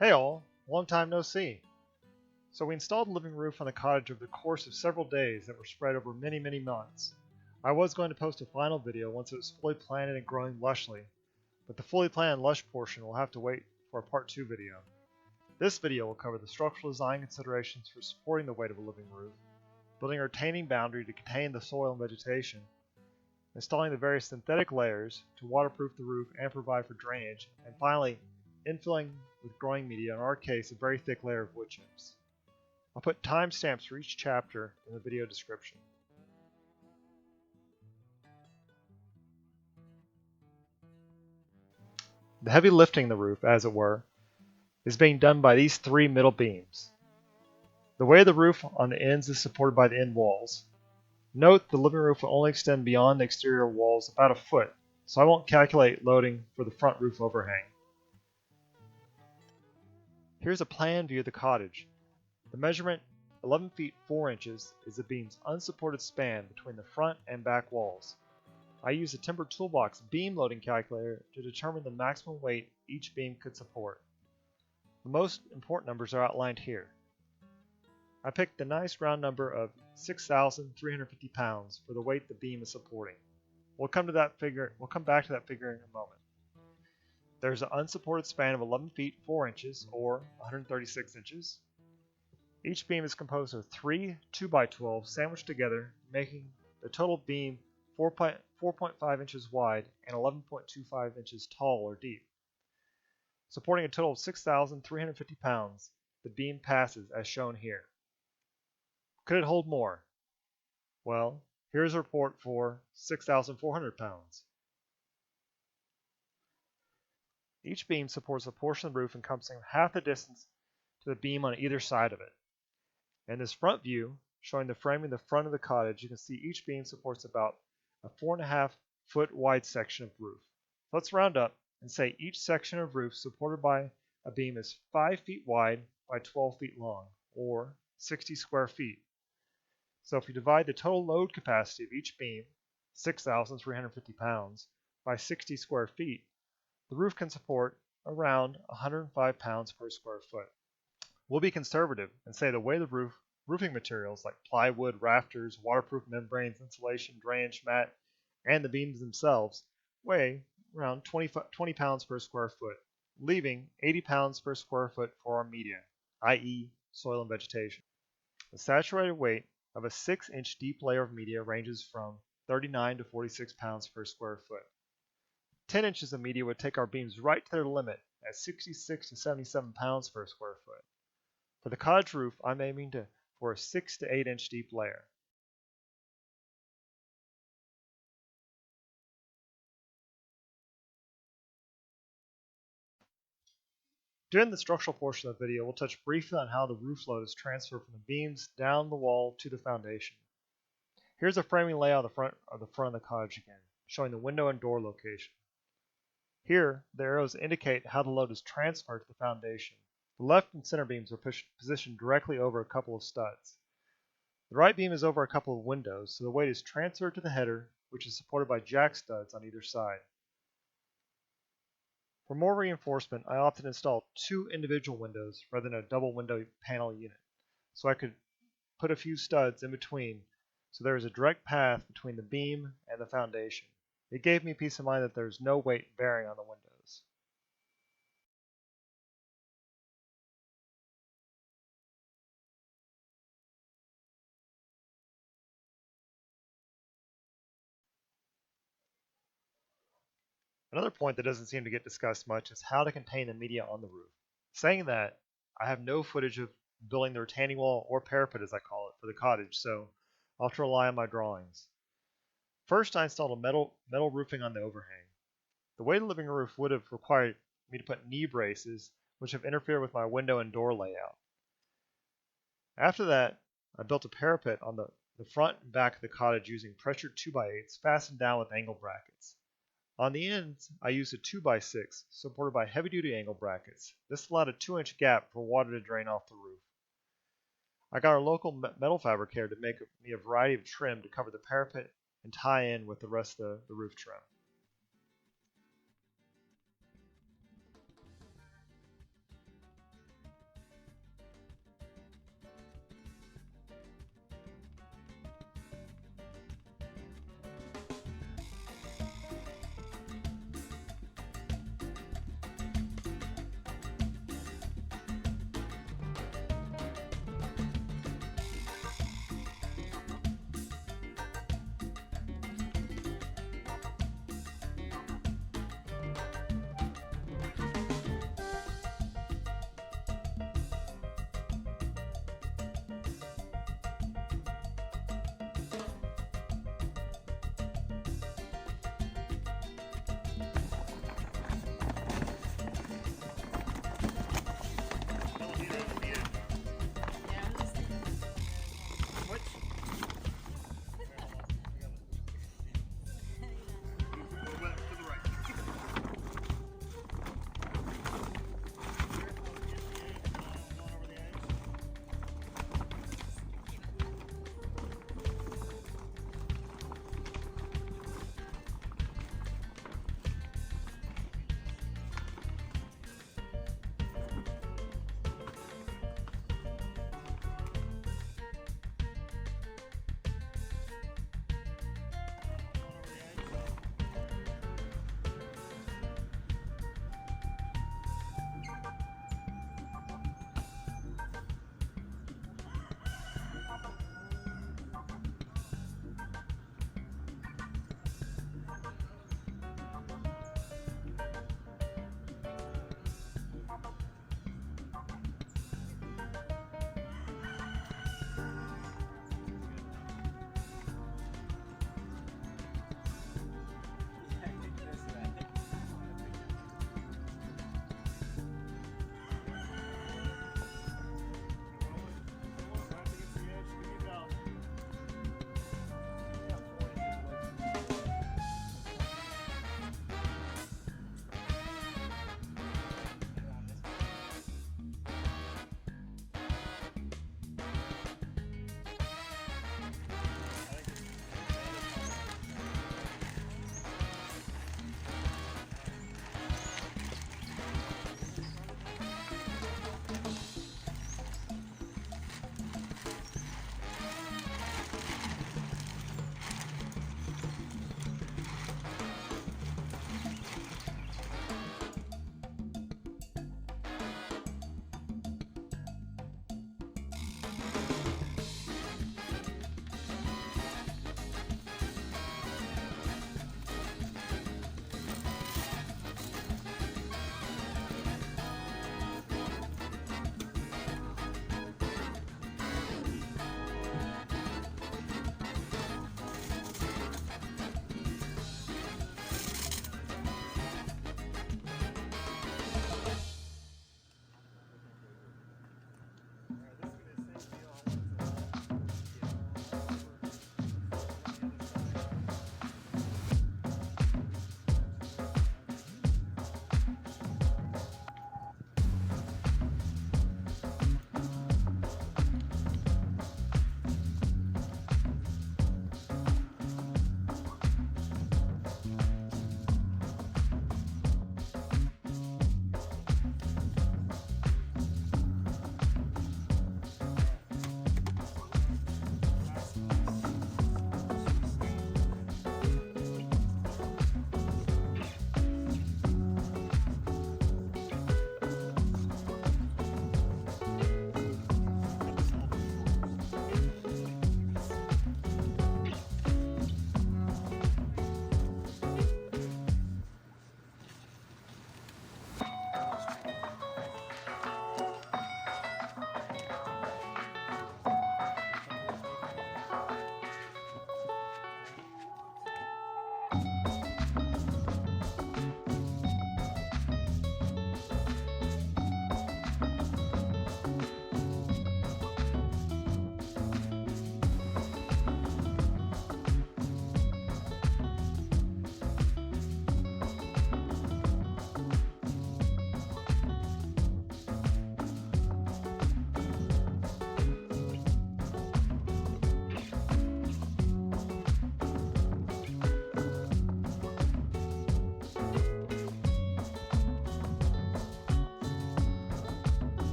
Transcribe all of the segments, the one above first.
Hey all, long time no see. So we installed a living roof on the cottage over the course of several days that were spread over many months. I was going to post a final video once it was fully planted and growing lushly, but the fully planted lush portion will have to wait for a part 2 video. This video will cover the structural design considerations for supporting the weight of a living roof, building a retaining boundary to contain the soil and vegetation, installing the various synthetic layers to waterproof the roof and provide for drainage, and finally, infilling with growing media, in our case a very thick layer of wood chips. I'll put timestamps for each chapter in the video description. The heavy lifting the roof, as it were, is being done by these three middle beams. The weight of the roof on the ends is supported by the end walls. Note the living roof will only extend beyond the exterior walls about a foot, so I won't calculate loading for the front roof overhang. Here's a plan view of the cottage. The measurement, 11 feet 4 inches, is the beam's unsupported span between the front and back walls. I used a Timber Toolbox beam loading calculator to determine the maximum weight each beam could support. The most important numbers are outlined here. I picked the nice round number of 6,350 pounds for the weight the beam is supporting. We'll come back to that figure in a moment. There's an unsupported span of 11 feet 4 inches, or 136 inches. Each beam is composed of 3 2x12 sandwiched together, making the total beam 4.5 inches wide and 11.25 inches tall or deep. Supporting a total of 6,350 pounds, the beam passes as shown here. Could it hold more? Well, here's a report for 6,400 pounds. Each beam supports a portion of the roof encompassing half the distance to the beam on either side of it. In this front view, showing the framing of the front of the cottage, you can see each beam supports about a 4.5 foot wide section of roof. Let's round up and say each section of roof supported by a beam is 5 feet wide by 12 feet long, or 60 square feet. So if you divide the total load capacity of each beam, 6,350 pounds, by 60 square feet, the roof can support around 105 pounds per square foot. We'll be conservative and say the weight of roofing materials like plywood, rafters, waterproof membranes, insulation, drainage mat, and the beams themselves weigh around 20 pounds per square foot, leaving 80 pounds per square foot for our media, i.e. soil and vegetation. The saturated weight of a 6-inch deep layer of media ranges from 39 to 46 pounds per square foot. 10 inches of media would take our beams right to their limit at 66 to 77 pounds per square foot. For the cottage roof, I'm aiming for a 6 to 8 inch deep layer. During the structural portion of the video, we'll touch briefly on how the roof load is transferred from the beams down the wall to the foundation. Here's a framing layout of the front of the cottage again, showing the window and door location. Here, the arrows indicate how the load is transferred to the foundation. The left and center beams are positioned directly over a couple of studs. The right beam is over a couple of windows, so the weight is transferred to the header, which is supported by jack studs on either side. For more reinforcement, I often install 2 individual windows rather than a double window panel unit, so I could put a few studs in between so there is a direct path between the beam and the foundation. It gave me peace of mind that there is no weight bearing on the windows. Another point that doesn't seem to get discussed much is how to contain the media on the roof. Saying that, I have no footage of building the retaining wall or parapet as I call it for the cottage, so I'll have to rely on my drawings. First, I installed a metal roofing on the overhang. The way the living roof would have required me to put knee braces, which have interfered with my window and door layout. After that, I built a parapet on the front and back of the cottage using pressured 2x8s fastened down with angle brackets. On the ends, I used a 2x6 supported by heavy-duty angle brackets. This allowed a 2-inch gap for water to drain off the roof. I got our local metal fabricator to make me a variety of trim to cover the parapet and tie in with the rest of the roof trim.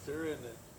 They're in it.